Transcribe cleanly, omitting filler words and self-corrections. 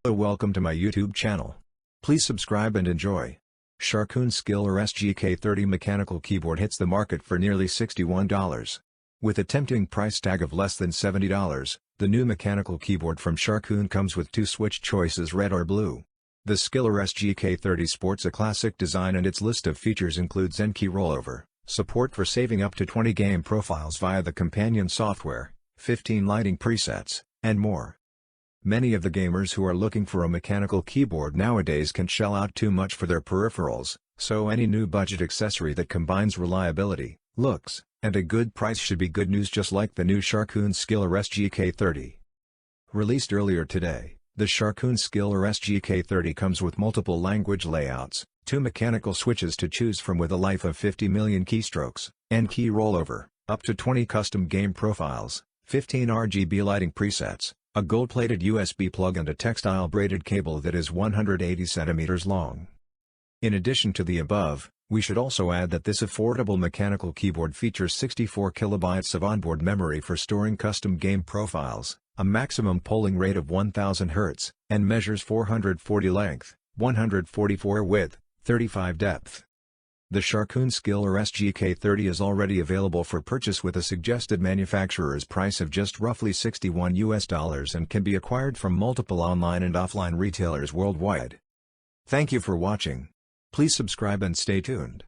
Hello, welcome to my YouTube channel. Please subscribe and enjoy. Sharkoon SKILLER SGK30 mechanical keyboard hits the market for nearly $61. With a tempting price tag of less than $70, the new mechanical keyboard from Sharkoon comes with two switch choices, red or blue. The SKILLER SGK30 sports a classic design, and its list of features includes N-key rollover, support for saving up to 20 game profiles via the companion software, 15 lighting presets, and more. Many of the gamers who are looking for a mechanical keyboard nowadays can shell out too much for their peripherals, so any new budget accessory that combines reliability, looks, and a good price should be good news, just like the new Sharkoon SKILLER SGK30. Released earlier today, the Sharkoon SKILLER SGK30 comes with multiple language layouts, two mechanical switches to choose from with a life of 50 million keystrokes, N-key rollover, up to 20 custom game profiles, 15 RGB lighting presets, a gold-plated USB plug, and a textile braided cable that is 180 centimeters long. In addition to the above, we should also add that this affordable mechanical keyboard features 64 kilobytes of onboard memory for storing custom game profiles, a maximum polling rate of 1000 Hz, and measures 440 length, 144 width, 35 depth. The Sharkoon SKILLER SGK30 is already available for purchase with a suggested manufacturer's price of just roughly $61 and can be acquired from multiple online and offline retailers worldwide. Thank you for watching. Please subscribe and stay tuned.